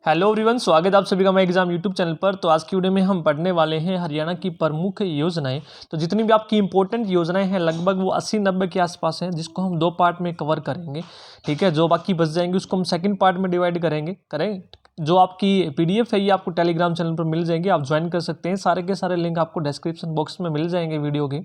Hello everyone, स्वागत है आप सभी का मैं एग्जाम यूट्यूब चैनल पर। तो आज की वीडियो में हम पढ़ने वाले हैं हरियाणा की प्रमुख योजनाएं। तो जितनी भी आपकी इंपॉर्टेंट योजनाएं हैं लगभग वो 80-90 के आसपास हैं, जिसको हम दो पार्ट में कवर करेंगे। ठीक है, जो बाकी बच जाएंगे उसको हम सेकंड पार्ट में डिवाइड करें। जो आपकी पीडीएफ है ये आपको टेलीग्राम चैनल पर मिल जाएंगे, आप ज्वाइन कर सकते हैं। सारे के सारे लिंक आपको डिस्क्रिप्शन बॉक्स में मिल जाएंगे वीडियो के।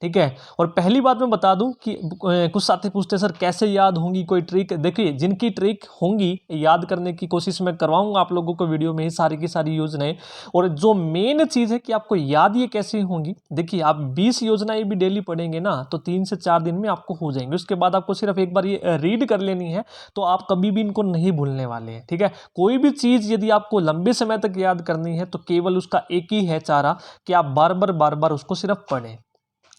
ठीक है, और पहली बात मैं बता दूं कि कुछ साथी पूछते हैं सर कैसे याद होंगी, कोई ट्रिक। देखिए, जिनकी ट्रिक होंगी याद करने की कोशिश मैं करवाऊंगा आप लोगों को वीडियो में ही सारी की सारी योजनाएं। और जो मेन चीज है कि आपको याद ये कैसे होंगी, देखिए आप 20 योजनाएं भी डेली पढ़ेंगे ना तो 3 से 4 दिन में आपको हो जाएंगे। उसके बाद आपको सिर्फ एक बार ये रीड कर लेनी है, तो आप कभी भी इनको नहीं भूलने वाले हैं। ठीक है, कोई भी चीज यदि आपको लंबे समय तक याद करनी है तो केवल उसका एक ही है चारा कि आप बार बार उसको सिर्फ पढ़ें।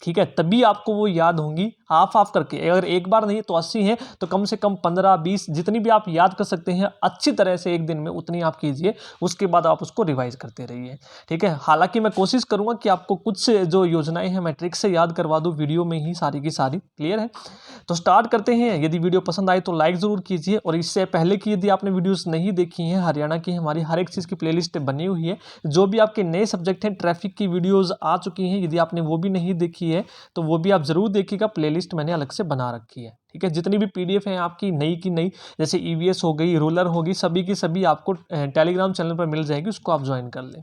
ठीक है, तभी आपको वो याद होंगी हाफ करके। अगर एक बार नहीं तो 80 है तो कम से कम 15-20 जितनी भी आप याद कर सकते हैं अच्छी तरह से एक दिन में उतनी आप कीजिए। उसके बाद आप उसको रिवाइज करते रहिए। ठीक है, हालांकि मैं कोशिश करूंगा कि आपको कुछ जो योजनाएं हैं मैं ट्रिक से याद करवा दूं वीडियो में ही सारी की सारी। क्लियर है, तो स्टार्ट करते हैं। यदि वीडियो पसंद आए तो लाइक जरूर कीजिए, और इससे पहले कि यदि आपने वीडियोस नहीं देखी हैं, हरियाणा की हमारी हर एक चीज़ की प्लेलिस्ट बनी हुई है। जो भी आपके नए सब्जेक्ट हैं, ट्रैफिक की वीडियोस आ चुकी हैं, यदि आपने वो भी नहीं देखी है तो वो भी आप जरूर देखिएगा। प्लेलिस्ट मैंने अलग से बना रखी है। ठीक है, जितनी भी पीडीएफ है आपकी नई की नई, जैसे ईवीएस हो गई, रूलर होगी, सभी की सभी आपको टेलीग्राम चैनल पर मिल जाएगी, उसको आप ज्वाइन कर लें।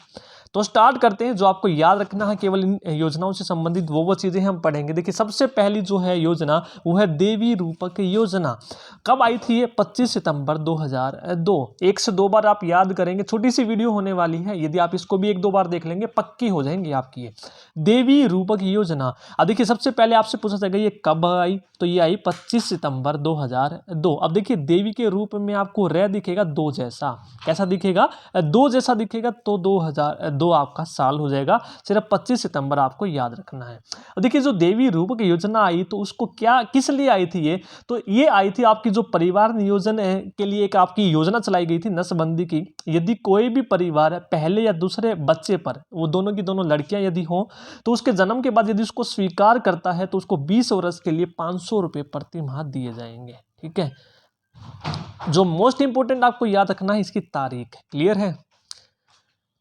तो स्टार्ट करते हैं। जो आपको याद रखना है केवल इन योजनाओं से संबंधित वो चीजें हम पढ़ेंगे। देखिए, सबसे पहली जो है योजना वो है देवी रूपक योजना। कब आई थी ये? 25 सितंबर 2002। एक से दो बार आप याद करेंगे, छोटी सी वीडियो होने वाली है। यदि आप इसको भी एक दो बार देख लेंगे पक्की हो जाएंगी आपकी ये देवी रूपक योजना। अब देखिए, सबसे पहले आपसे पूछा जाएगा ये कब आई, तो ये आई 25 सितंबर 2002। अब देखिए, देवी के रूप में आपको रे दिखेगा दो जैसा। कैसा दिखेगा? दो जैसा दिखेगा, तो 2002 आपका साल हो जाएगा। सिर्फ 25 सितंबर आपको याद रखना है। अब देखिए, जो देवी रूपक योजना आई तो उसको क्या किस लिए आई थी ये? तो ये आई थी आपकी जो परिवार नियोजन के लिए एक आपकी योजना चलाई गई थी नसबंदी की। यदि कोई भी परिवार पहले या दूसरे बच्चे पर, वो दोनों की दोनों लड़कियां यदि हों, तो उसके जन्म के बाद यदि उसको स्वीकार करता है तो उसको 20 वर्ष के लिए 500 रुपये प्रति माह दिए जाएंगे। ठीक है, जो मोस्ट इंपोर्टेंट आपको याद रखना है इसकी तारीख। क्लियर है,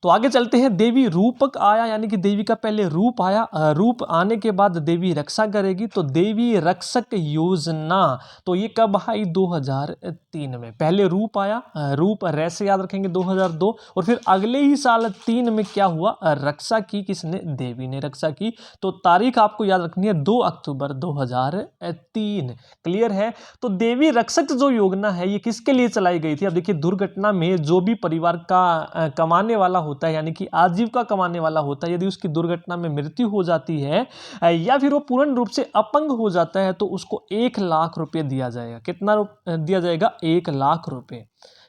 तो आगे चलते हैं। देवी रूपक आया, यानी कि देवी का पहले रूप आया। रूप आने के बाद देवी रक्षा करेगी, तो देवी रक्षक योजना। तो ये कब आई? 2003 में पहले रूप आया। रूप रे से याद रखेंगे 2002, और फिर अगले ही साल 3 में क्या हुआ? रक्षा की किसने? देवी ने रक्षा की। तो तारीख आपको याद रखनी है 2 अक्टूबर 2003। क्लियर है, तो देवी रक्षक जो योजना है ये किसके लिए चलाई गई थी? अब देखिए, दुर्घटना में जो भी परिवार का कमाने वाला होता है, यानी कि आजीविका कमाने वाला होता है, यदि उसकी दुर्घटना में मृत्यु हो जाती है या फिर वो पूर्ण रूप से अपंग हो जाता है, तो उसको 1 लाख रुपए दिया जाएगा। कितना दिया जाएगा? 1 लाख रुपए।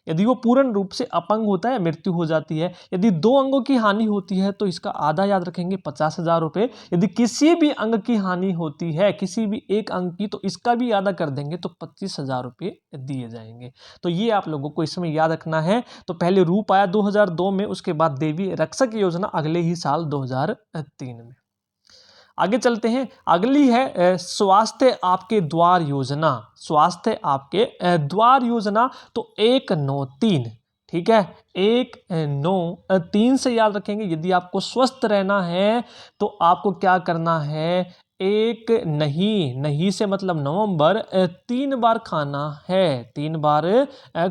यदि वो पूर्ण रूप से अपंग होता है, मृत्यु हो जाती है। यदि 2 अंगों की हानि होती है तो इसका आधा याद रखेंगे 50,000 रुपये। यदि किसी भी अंग की हानि होती है, किसी भी एक अंग की, तो इसका भी आधा कर देंगे तो 25,000 रुपये दिए जाएंगे। तो ये आप लोगों को इसमें याद रखना है। तो पहले रूप आया 2002 में, उसके बाद देवी रक्षक योजना अगले ही साल 2003 में। आगे चलते हैं। अगली है स्वास्थ्य आपके द्वार योजना। स्वास्थ्य आपके द्वार योजना, तो 193। ठीक है, 193 से याद रखेंगे। यदि आपको स्वस्थ रहना है तो आपको क्या करना है? एक नहीं से मतलब नवंबर, 3 बार खाना है। 3 बार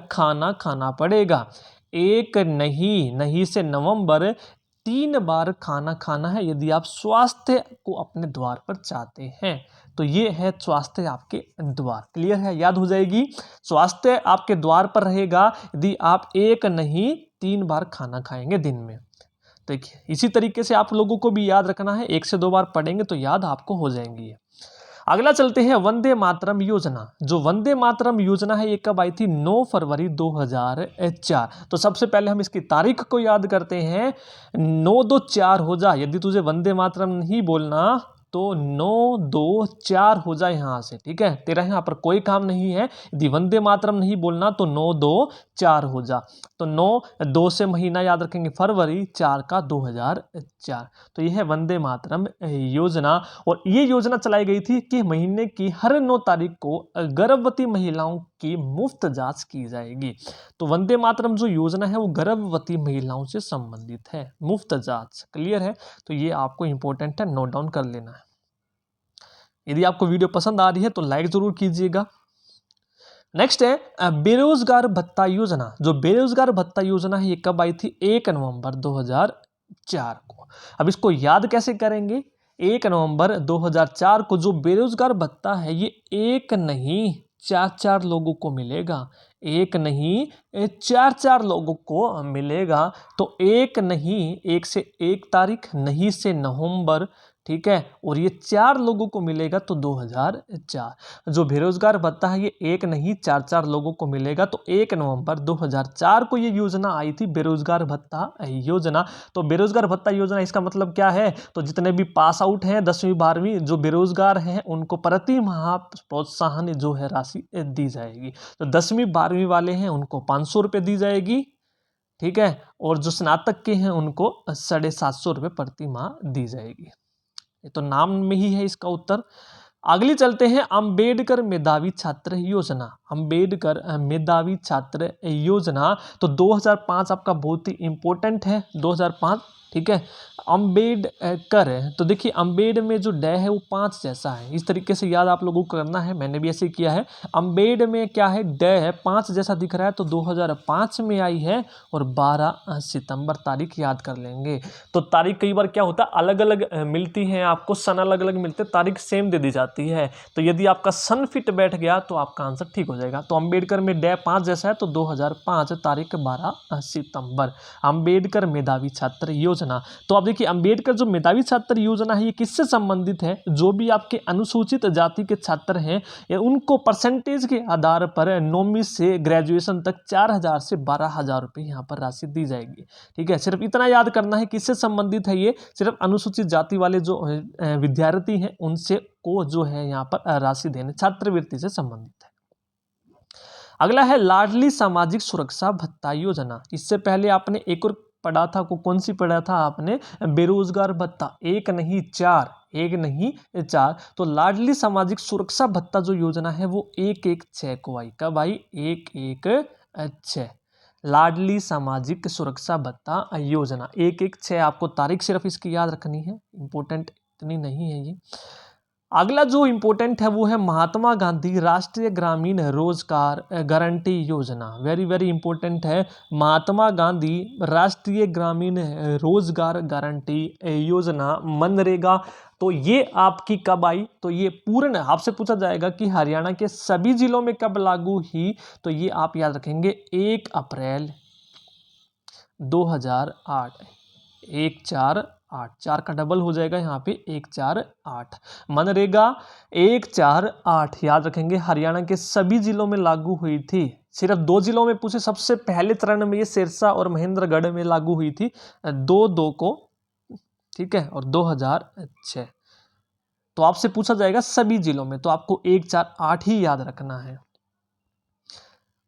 खाना पड़ेगा। एक नहीं से नवंबर 3 बार खाना है, यदि आप स्वास्थ्य को अपने द्वार पर चाहते हैं। तो ये है स्वास्थ्य आपके द्वार। क्लियर है, याद हो जाएगी। स्वास्थ्य आपके द्वार पर रहेगा यदि आप एक नहीं 3 बार खाना खाएंगे दिन में। देखिए, इसी तरीके से आप लोगों को भी याद रखना है। 1 से 2 बार पढ़ेंगे तो याद आपको हो जाएंगी। अगला चलते हैं वंदे मातरम योजना। जो वंदे मातरम योजना है ये कब आई थी? 9 फरवरी 2004। तो सबसे पहले हम इसकी तारीख को याद करते हैं। 9 2 4 हो जा। यदि तुझे वंदे मातरम नहीं बोलना तो 9 2 4 हो जाए यहाँ से, ठीक है। तेरा यहाँ पर कोई काम नहीं है, यदि वंदे मातरम नहीं बोलना तो 9 2 4 हो जा। तो 9 2 से महीना याद रखेंगे फरवरी, 4 का 2004। तो यह है वंदे मातरम योजना। और ये योजना चलाई गई थी कि महीने की हर 9 तारीख को गर्भवती महिलाओं की मुफ्त जांच की जाएगी। तो वंदे मातरम जो योजना है वो गर्भवती महिलाओं से संबंधित है, मुफ्त जांच। क्लियर है? तो ये आपको इंपॉर्टेंट है, नोट डाउन कर लेना है। यदि आपको वीडियो पसंद आ रही है तो लाइक जरूर कीजिएगा। नेक्स्ट है बेरोजगार भत्ता योजना। जो बेरोजगार भत्ता योजना है ये कब आई थी? 1 नवंबर 2004 को। अब इसको याद कैसे करेंगे? 1 नवंबर 2004 को जो बेरोजगार भत्ता है ये एक नहीं 4 लोगों को मिलेगा। एक नहीं 4 लोगों को मिलेगा। तो एक नहीं, एक से 1 तारीख, नहीं से नवंबर, ठीक है, और ये 4 लोगों को मिलेगा तो 2004। जो बेरोजगार भत्ता है ये एक नहीं 4 लोगों को मिलेगा। तो 1 नवंबर 2004 को ये योजना आई थी, बेरोजगार भत्ता योजना। तो बेरोजगार भत्ता योजना इसका मतलब क्या है? तो जितने भी पास आउट हैं 10वीं 12वीं जो बेरोजगार हैं उनको प्रति माह प्रोत्साहन जो है राशि दी जाएगी। तो 10वीं 12वीं वाले हैं उनको 500 रुपये दी जाएगी, ठीक है, और जो स्नातक के हैं उनको 750 रुपये प्रति माह दी जाएगी। ये तो नाम में ही है इसका उत्तर। अगली चलते हैं अंबेडकर मेधावी छात्र योजना। अंबेडकर मेधावी छात्र योजना तो 2005 आपका बहुत ही इंपॉर्टेंट है, 2005, ठीक है। अंबेडकर तो देखिए अंबेड में जो डे है वो 5 जैसा है, इस तरीके से याद आप लोगों को करना है, मैंने भी ऐसे किया है। अंबेड में क्या है? डे है, 5 जैसा दिख रहा है, तो 2005 में आई है और 12 सितंबर तारीख याद कर लेंगे। तो तारीख कई बार क्या होता है अलग अलग मिलती है आपको, सन अलग अलग मिलते हैं, तारीख सेम दे दी जाती है। तो यदि आपका सन फिट बैठ गया तो आपका आंसर ठीक हो जाएगा। तो अंबेडकर में डे 5 जैसा है तो 2005 तारीख 12 सितंबर। अंबेडकर मेधावी छात्र योजना। तो आप देखिए अंबेडकर जो मेधावी छात्र योजना है ये किससे संबंधित है? जो भी आपके अनुसूचित जाति के छात्र हैं या उनको परसेंटेज के आधार पर 9वीं से ग्रेजुएशन तक 4,000 से 12,000 रुपये यहाँ पर राशि दी जाएगी, ठीक है। सिर्फ इतना याद करना है किससे संबंधित है ये? सिर्फ अनुसूचित जाति वाले जो विद्यार्थी हैं उनसे को जो है यहाँ पर राशि देने, छात्रवृत्ति से संबंधित है। अगला है लाडली सामाजिक सुरक्षा भत्ता योजना। इससे पहले आपने एक और पढ़ा था, को कौन सी पढ़ा था आपने? बेरोजगार भत्ता, एक नहीं 4, एक नहीं 4। तो लाडली सामाजिक सुरक्षा भत्ता जो योजना है वो 1/1/6 को आई। कब आई? 1/1/6। लाडली सामाजिक सुरक्षा भत्ता योजना 1/1/6। आपको तारीख सिर्फ इसकी याद रखनी है, इंपॉर्टेंट इतनी नहीं है ये। अगला जो इंपॉर्टेंट है वो है महात्मा गांधी राष्ट्रीय ग्रामीण रोजगार गारंटी योजना। वेरी वेरी इंपॉर्टेंट है, महात्मा गांधी राष्ट्रीय ग्रामीण रोजगार गारंटी योजना, मनरेगा। तो ये आपकी कब आई? तो ये पूर्ण आपसे पूछा जाएगा कि हरियाणा के सभी जिलों में कब लागू हुई, तो ये आप याद रखेंगे 1 अप्रैल 2008। 148, 4 का डबल हो जाएगा यहाँ पे 148। मनरेगा 148 याद रखेंगे, हरियाणा के सभी जिलों में लागू हुई थी। सिर्फ 2 जिलों में पूछे, सबसे पहले चरण में ये सिरसा और महेंद्रगढ़ में लागू हुई थी 2/2 को, ठीक है, और 2006। तो आपसे पूछा जाएगा सभी जिलों में, तो आपको 148 ही याद रखना है।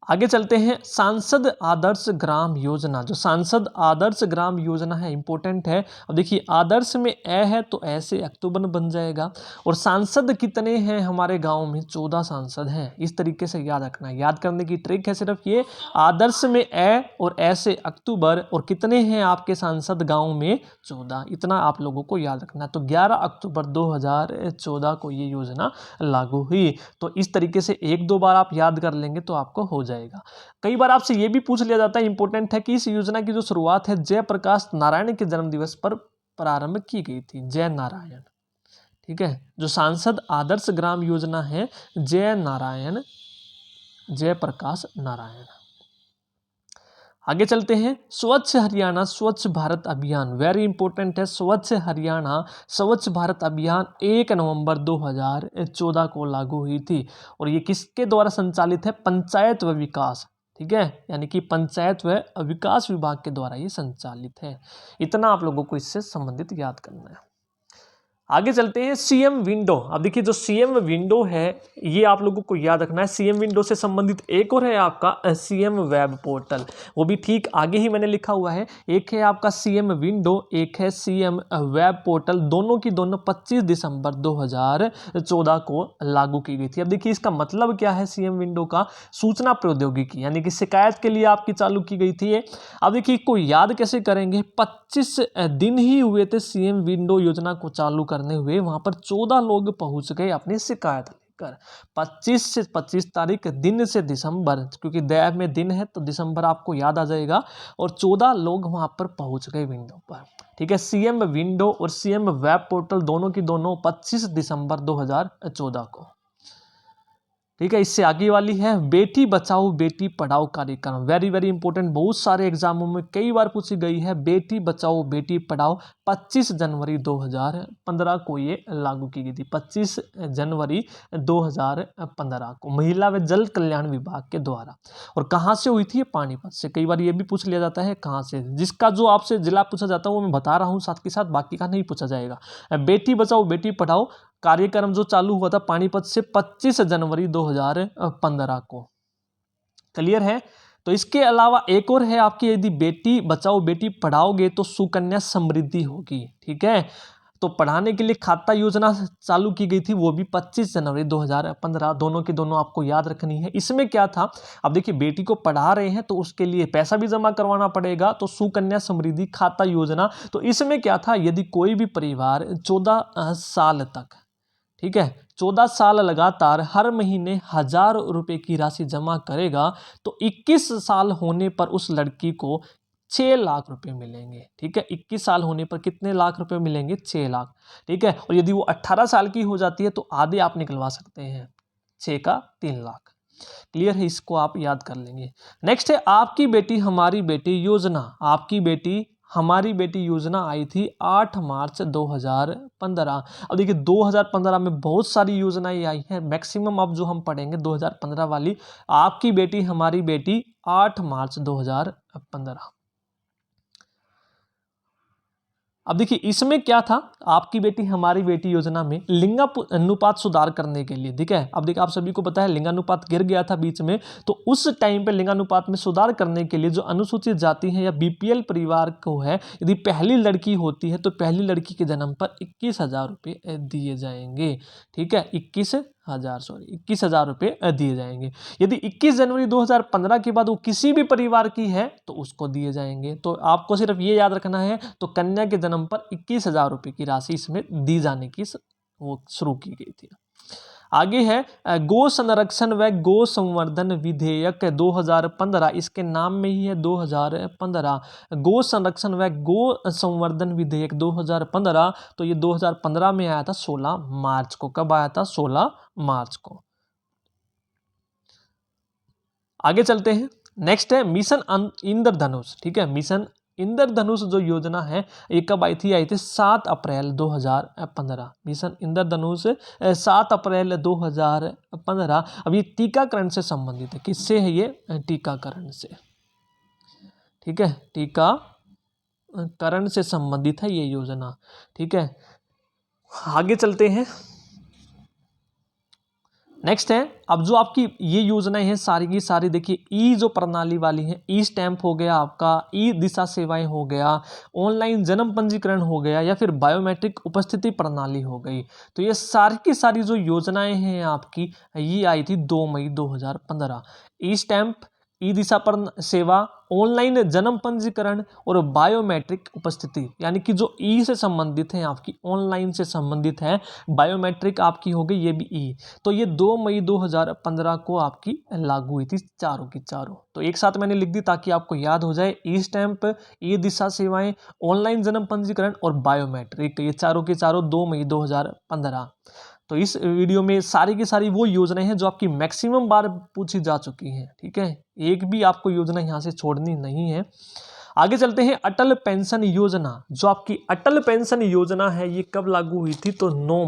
आगे चलते हैं सांसद आदर्श ग्राम योजना। जो सांसद आदर्श ग्राम योजना है इंपॉर्टेंट है। अब देखिए आदर्श में ए है तो ऐसे अक्टूबर बन जाएगा। और सांसद कितने हैं हमारे गांव में? 14 सांसद हैं। इस तरीके से याद रखना है, याद करने की ट्रिक है सिर्फ ये, आदर्श में ए और ऐसे अक्टूबर, और कितने हैं आपके सांसद गाँव में? 14। इतना आप लोगों को याद रखना है। तो 11 अक्टूबर 2014 को ये योजना लागू हुई। तो इस तरीके से 1-2 बार आप याद कर लेंगे तो आपको हो जाएगा। कई बार आपसे यह भी पूछ लिया जाता है, इंपॉर्टेंट है, कि इस योजना की जो शुरुआत है जयप्रकाश नारायण के जन्म दिवस पर प्रारंभ की गई थी। जय नारायण, ठीक है। जो सांसद आदर्श ग्राम योजना है जय नारायण, जयप्रकाश नारायण। आगे चलते हैं स्वच्छ हरियाणा स्वच्छ भारत अभियान। वेरी इंपॉर्टेंट है, स्वच्छ हरियाणा स्वच्छ भारत अभियान 1 नवंबर 2014 को लागू हुई थी। और ये किसके द्वारा संचालित है? पंचायत व विकास, ठीक है, यानी कि पंचायत व विकास विभाग के द्वारा ये संचालित है। इतना आप लोगों को इससे संबंधित याद करना है। आगे चलते हैं सीएम विंडो। अब देखिए जो सीएम विंडो है ये आप लोगों को याद रखना है। सीएम विंडो से संबंधित एक और है आपका सीएम वेब पोर्टल, वो भी ठीक आगे ही मैंने लिखा हुआ है। एक है आपका सीएम विंडो, एक है सीएम वेब पोर्टल, दोनों की दोनों 25 दिसंबर 2014 को लागू की गई थी। अब देखिए इसका मतलब क्या है सीएम विंडो का, सूचना प्रौद्योगिकी यानी कि शिकायत के लिए आपकी चालू की गई थी ये। अब देखिए को याद कैसे करेंगे, 25 दिन ही हुए थे सीएम विंडो योजना को चालू करने हुए, वहां पर 14 लोग पहुंच गए अपनी शिकायत लेकर। 25 से 25 तारीख दिन से दिसंबर, क्योंकि दया में दिन है तो दिसंबर आपको याद आ जाएगा, और 14 लोग वहां पर पहुंच गए विंडो पर। ठीक है, सीएम विंडो और सीएम वेब पोर्टल दोनों की दोनों 25 दिसंबर 2014 को। ठीक है, इससे आगे वाली है बेटी बचाओ बेटी पढ़ाओ कार्यक्रम। वेरी वेरी इंपॉर्टेंट, बहुत सारे एग्जामों में कई बार पूछी गई है। बेटी बचाओ बेटी पढ़ाओ 25 जनवरी 2015 को ये लागू की गई थी। 25 जनवरी 2015 को महिला व जल कल्याण विभाग के द्वारा। और कहाँ से हुई थी ये, पानीपत से। कई बार ये भी पूछ लिया जाता है कहाँ से, जिसका जो आपसे जिला पूछा जाता है वो मैं बता रहा हूँ साथ के साथ, बाकी का नहीं पूछा जाएगा। बेटी बचाओ बेटी पढ़ाओ कार्यक्रम जो चालू हुआ था पानीपत से 25 जनवरी 2015 को। क्लियर है। तो इसके अलावा एक और है आपकी, यदि बेटी बचाओ बेटी पढ़ाओगे तो सुकन्या समृद्धि होगी। ठीक है, तो पढ़ाने के लिए खाता योजना चालू की गई थी, वो भी 25 जनवरी 2015। दोनों की दोनों आपको याद रखनी है। इसमें क्या था, अब देखिए बेटी को पढ़ा रहे हैं तो उसके लिए पैसा भी जमा करवाना पड़ेगा, तो सुकन्या समृद्धि खाता योजना। तो इसमें क्या था, यदि कोई भी परिवार 14 साल तक, ठीक है, 14 साल लगातार हर महीने 1000 रुपए की राशि जमा करेगा तो 21 साल होने पर उस लड़की को 6 लाख रुपए मिलेंगे। ठीक है, 21 साल होने पर कितने लाख रुपए मिलेंगे, 6 लाख। ठीक है, और यदि वो 18 साल की हो जाती है तो आधे आप निकलवा सकते हैं, 6 का 3 लाख। क्लियर है, इसको आप याद कर लेंगे। नेक्स्ट है आपकी बेटी हमारी बेटी योजना। आपकी बेटी हमारी बेटी योजना आई थी 8 मार्च 2015। अब देखिए 2015 में बहुत सारी योजनाएं आई हैं, मैक्सिमम अब जो हम पढ़ेंगे 2015 वाली। आपकी बेटी हमारी बेटी 8 मार्च 2015। अब देखिए इसमें क्या था, आपकी बेटी हमारी बेटी योजना में लिंगानुपात सुधार करने के लिए। ठीक है, अब देखिए आप सभी को पता है लिंगानुपात गिर गया था बीच में, तो उस टाइम पे लिंगानुपात में सुधार करने के लिए जो अनुसूचित जाति है या बीपीएल परिवार को है, यदि पहली लड़की होती है तो पहली लड़की के जन्म पर 21,000 रुपये दिए जाएंगे। ठीक है, 21,000 रुपये दिए जाएंगे। यदि 21 जनवरी 2015 के बाद वो किसी भी परिवार की है तो उसको दिए जाएंगे। तो आपको सिर्फ ये याद रखना है, तो कन्या के जन्म पर 21,000 रुपये की राशि इसमें दी जाने की वो शुरू की गई थी। आगे है गो संरक्षण व गो संवर्धन विधेयक 2015। इसके नाम में ही है 2015, गो संरक्षण व गो संवर्धन विधेयक 2015। तो ये 2015 में आया था 16 मार्च को। कब आया था, 16 मार्च को। आगे चलते हैं, नेक्स्ट है मिशन इंद्रधनुष। ठीक है, मिशन इंद्रधनुष जो योजना है ये कब आई थी 7 अप्रैल 2015। मिशन इंद्रधनुष 7 अप्रैल 2015। अब ये टीकाकरण से संबंधित है। किससे है ये, टीकाकरण से। ठीक है, टीकाकरण से संबंधित है ये योजना। ठीक है, आगे चलते हैं। नेक्स्ट है, अब जो आपकी ये योजनाएं हैं सारी की सारी, देखिए ई जो प्रणाली वाली है, ई स्टैंप हो गया आपका, ई दिशा सेवाएं हो गया, ऑनलाइन जन्म पंजीकरण हो गया, या फिर बायोमेट्रिक उपस्थिति प्रणाली हो गई। तो ये सारी की सारी जो योजनाएं हैं आपकी, ये आई थी 2 मई 2015। ई स्टैंप, ई दिशा पर सेवा, ऑनलाइन जन्म पंजीकरण और बायोमेट्रिक उपस्थिति, यानी कि जो ई से संबंधित है आपकी, ऑनलाइन से संबंधित है, बायोमेट्रिक आपकी हो गई, ये भी ई। तो ये 2 मई 2015 को आपकी लागू हुई थी, चारों की चारों। तो एक साथ मैंने लिख दी ताकि आपको याद हो जाए, ई स्टैंप, ई दिशा सेवाएं, ऑनलाइन जन्म पंजीकरण और बायोमेट्रिक, ये चारों के चारों 2 मई 2015। तो इस वीडियो में सारी की सारी वो योजनाएं हैं जो आपकी मैक्सिमम बार पूछी जा चुकी हैं। ठीक है, एक भी आपको योजना यहाँ से छोड़नी नहीं है। आगे चलते हैं, अटल पेंशन योजना। जो आपकी अटल पेंशन योजना है ये कब लागू हुई थी, तो 9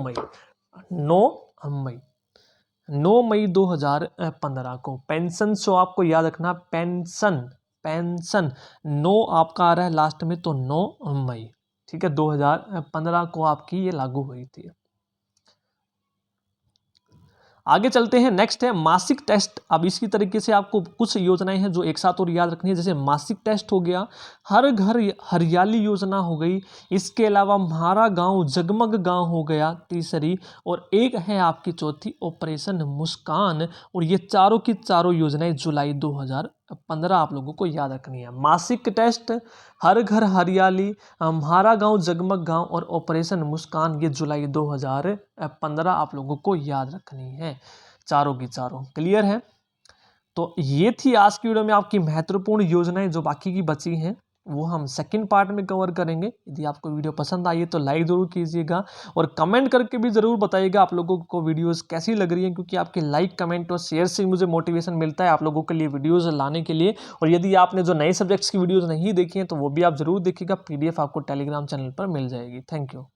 मई 2015 को। पेंशन जो आपको याद रखना, पेंशन 9 आपका आ रहा है लास्ट में, तो 9 मई। ठीक है, 2015 को आपकी ये लागू हुई थी। आगे चलते हैं, नेक्स्ट है मासिक टेस्ट। अब इसी तरीके से आपको कुछ योजनाएं हैं जो एक साथ और याद रखनी है, जैसे मासिक टेस्ट हो गया, हर घर हरियाली योजना हो गई, इसके अलावा हमारा गांव जगमग गांव हो गया तीसरी, और एक है आपकी चौथी ऑपरेशन मुस्कान। और ये चारों की चारों योजनाएं जुलाई 2015 आप लोगों को याद रखनी है। मासिक टेस्ट, हर घर हरियाली, हमारा गांव जगमग गांव और ऑपरेशन मुस्कान, ये जुलाई 2015 आप लोगों को याद रखनी है। चारों की चारों क्लियर है। तो ये थी आज की वीडियो में आपकी महत्वपूर्ण योजनाएं, जो बाकी की बची हैं वो हम सेकंड पार्ट में कवर करेंगे। यदि आपको वीडियो पसंद आई है तो लाइक ज़रूर कीजिएगा और कमेंट करके भी ज़रूर बताइएगा आप लोगों को वीडियोस कैसी लग रही हैं, क्योंकि आपके लाइक कमेंट और शेयर से मुझे मोटिवेशन मिलता है आप लोगों के लिए वीडियोज़ लाने के लिए। और यदि आपने जो नए सब्जेक्ट्स की वीडियोज़ नहीं देखी हैं तो वो भी आप ज़रूर देखिएगा, PDF आपको टेलीग्राम चैनल पर मिल जाएगी। Thank you.